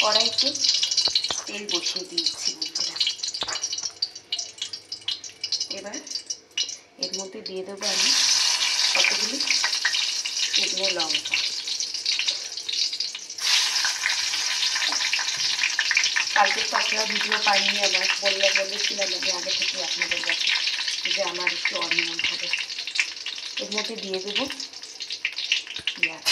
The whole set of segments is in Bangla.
কড়াইতে তেল বসিয়ে দিয়েছি বন্ধুরা। এবার এর মধ্যে দিয়ে দেবো আমি কতগুলি শুকনো লঙ্কা। কালকে তো আপনারা ভিডিও পাইনি, আমার বলেছিলাম যে আগে থেকে আপনাদের কাছে যে আমার একটু অনিয়ম হবে। এর মধ্যে দিয়ে দেবো পেঁয়াজ।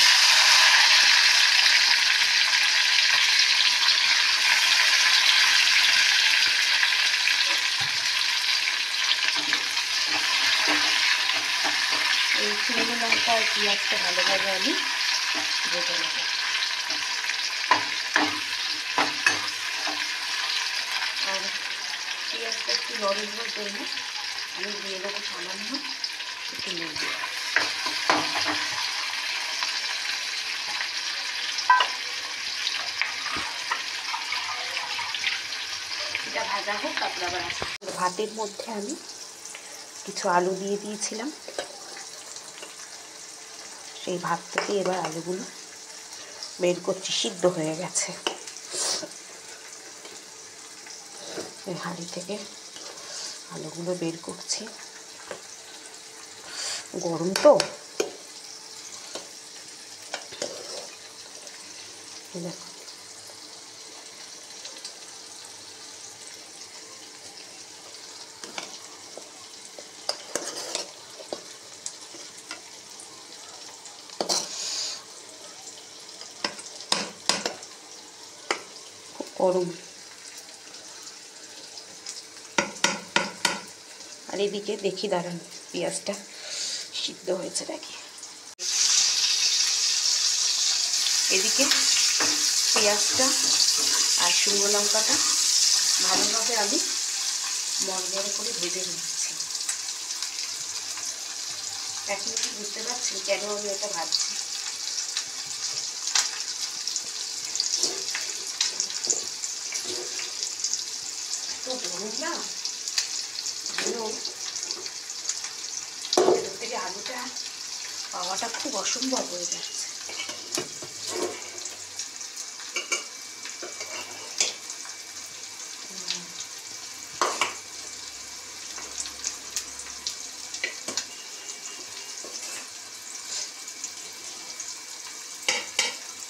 এই শুকনো লঙ্কা আর পেঁয়াজটা ভালোভাবে আমি ভেজে নেব। আর পেঁয়াজটা একটু নরমের জন্য আমি দিয়ে দেবো সামান্য একটু নুন। এটা ভাজা হোক, তারপরে আবার ভাতের মধ্যে আমি কিছু আলু দিয়ে দিয়েছিলাম, সেই ভাত থেকে এবার আলুগুলো বের করছি। সিদ্ধ হয়ে গেছে। এই হাঁড়ি থেকে আলুগুলো বের করছি। গরম তো, দেখো গরম। আর এদিকে দেখি, দাঁড়ান পেঁয়াজটা সিদ্ধ হয়েছে নাকি। এদিকে পেঁয়াজটা আর শুকনো লঙ্কাটা ভালোভাবে আমি মরমরে করে ভেজে নিচ্ছি। এখন কি বুঝতে পারছেন কেন আমি এটা ভাজছি? তো বলুন না, ভেতর থেকে আলুটা পাওয়াটা খুব অসম্ভব হয়ে যাচ্ছে।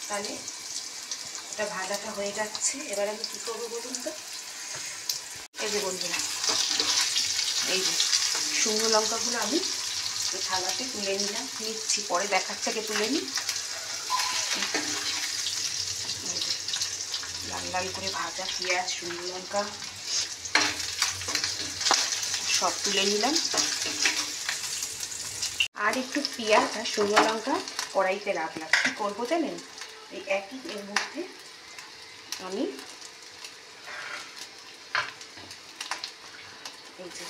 তাহলে এটা ভাজাটা হয়ে যাচ্ছে। এবার আমি কী করবো বলুন তো? এই যে বন্ধুরা, এই যে শুকনো লঙ্কাগুলো আমি এই থালাতে তুলে নিচ্ছি, পরে দেখাচ্ছে আগে তুলে নিই। লাল লাল করে ভাজা পেঁয়াজ শুকনো লঙ্কা সব তুলে নিলাম। আর একটু পেঁয়াজ আর শুকনো লঙ্কা কড়াইতে রাখলাম। কী করবো জানেন? এই একই এর মধ্যে আমি এই যে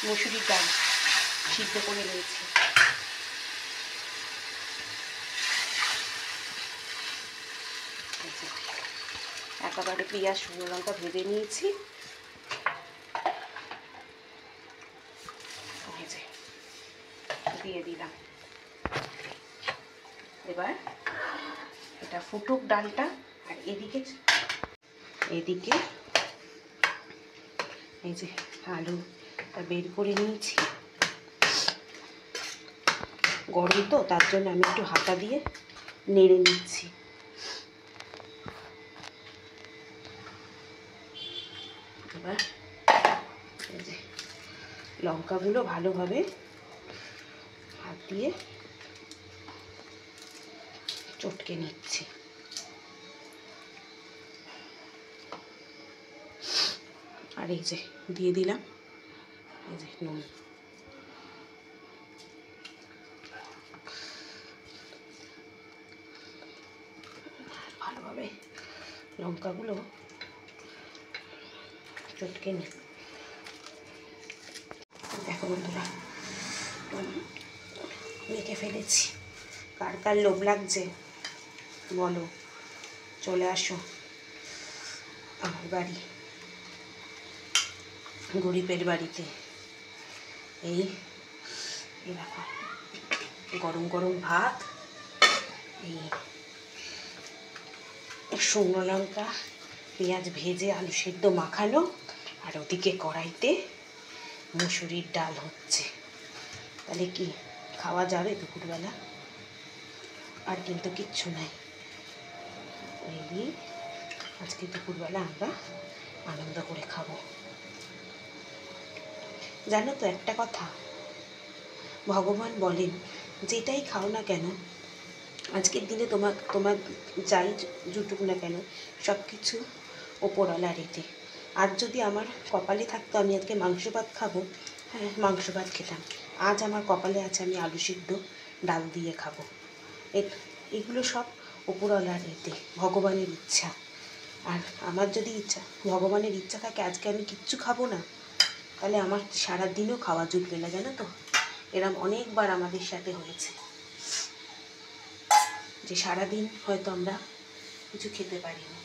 মসুরির ডাল সিদ্ধ করে নিয়েছি, একেবারে পেঁয়াজ শুকনো লঙ্কা ভেজে নিয়েছি। দিয়ে দিলাম। এবার এটা ফুটুক ডালটা। আর এদিকে এই যে আলুটা বের করে নিয়েছি। গরম তো, তার জন্য আমি একটু হাতা দিয়ে নেড়ে নিচ্ছি। এবার এই যে লঙ্কাগুলো ভালোভাবে হাত দিয়ে চটকে নিচ্ছি। আর এই যে দিয়ে দিলাম এই যে নুন। ভালোভাবে লঙ্কাগুলো চটকে নিই। দেখো বন্ধুরা, মেখে ফেলেছি। কার কার লোভ লাগছে বলো, চলে আসো আমার বাড়ি, গরিবের বাড়িতে। এই দেখো গরম গরম ভাত, এই শুকনো লঙ্কা পেঁয়াজ ভেজে আলু সেদ্ধ মাখানো, আর ওদিকে কড়াইতে মুসুরির ডাল হচ্ছে। তাহলে কি খাওয়া যাবে দুপুরবেলা? আর কিন্তু কিচ্ছু নাই। এই দিয়ে আজকে দুপুরবেলা আমরা আনন্দ করে খাবো। জানো তো একটা কথা, ভগবান বলেন যেটাই খাও না কেন আজকের দিনে তোমার যাই জুটুক না কেন সব কিছু ওপরওয়ালা রেতে। আর যদি আমার কপালে থাকতো আমি আজকে মাংস ভাত খাবো, হ্যাঁ মাংস ভাত খেতাম। আজ আমার কপালে আছে আমি আলু সিদ্ধ ডাল দিয়ে খাবো। এগুলো সব ওপরওয়ালার রেতে, ভগবানের ইচ্ছা। আর আমার যদি ইচ্ছা, ভগবানের ইচ্ছা থাকে আজকে আমি কিচ্ছু খাবো না, তাহলে আমার সারাদিনও খাওয়া জুটবে না। জানো তো এরম অনেকবার আমাদের সাথে হয়েছে যে সারাদিন হয়তো আমরা কিছু খেতে পারিনি।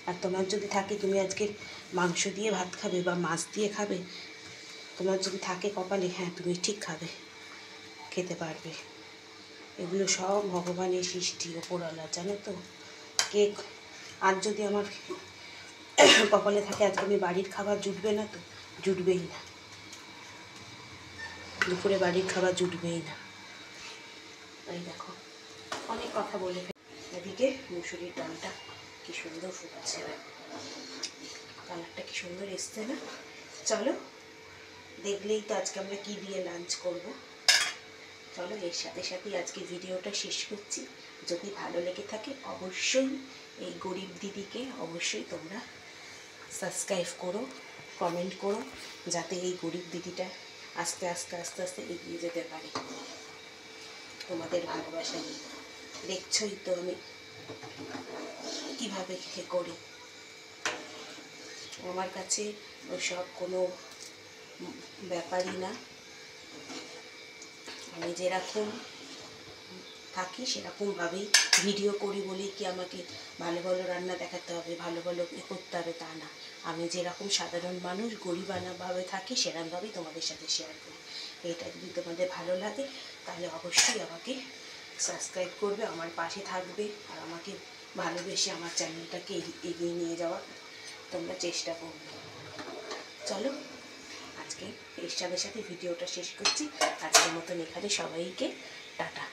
আর তোমার যদি থাকে তুমি আজকে মাংস দিয়ে ভাত খাবে বা মাছ দিয়ে খাবে, তোমার যদি থাকে কপালে, হ্যাঁ তুমি ঠিক খাবে, খেতে পারবে। এগুলো সব ভগবানের সৃষ্টি, ওপরওয়ালা। জানো তো কেক আর যদি আমার কপালে থাকে আজকে আমি বাড়ির খাবার জুটবে না, তো জুটবেই না, দুপুরে বাড়ির খাবার জুটবেই না। এই দেখো অনেক কথা বলে এদিকে মুসুরির ডালটা কি সুন্দর ফুটছে, কালারটা কি সুন্দর এসছে না? চলো দেখলেই তো আজকে আমরা কি দিয়ে লাঞ্চ করব। চলো এর সাথে সাথে আজকে ভিডিওটা শেষ করছি। যদি ভালো লেগে থাকে অবশ্যই এই গরিব দিদিকে অবশ্যই তোমরা সাবস্ক্রাইব করো, কমেন্ট করো, যাতে এই গরিব দিদিটা আস্তে আস্তে আস্তে আস্তে এগিয়ে যেতে পারে তোমাদের ভালোবাসা নিয়ে। দেখছই তো আমি কীভাবে করি। আমার কাছে ওসব কোনো ব্যাপারই না। আমি যেরকম থাকি সেরকমভাবেই ভিডিও করি বলেই কি আমাকে ভালো ভালো রান্না দেখাতে হবে, ভালো ভালো করতে হবে তা না। আমি যেরকম সাধারণ মানুষ গরিবানাভাবে থাকি সেরকমভাবেই তোমাদের সাথে শেয়ার করি। এটা যদি তোমাদের ভালো লাগে তাহলে অবশ্যই আমাকে সাবস্ক্রাইব করবে, আমার পাশে থাকবে, আর আমাকে ভালোবেসে আমার চ্যানেলটাকে এগিয়ে নিয়ে যাওয়ার তোমরা চেষ্টা করবে। চলো আজকে এর সাথে সাথে ভিডিওটা শেষ করছি। আজকের মতন এখানে সবাইকে টাটা।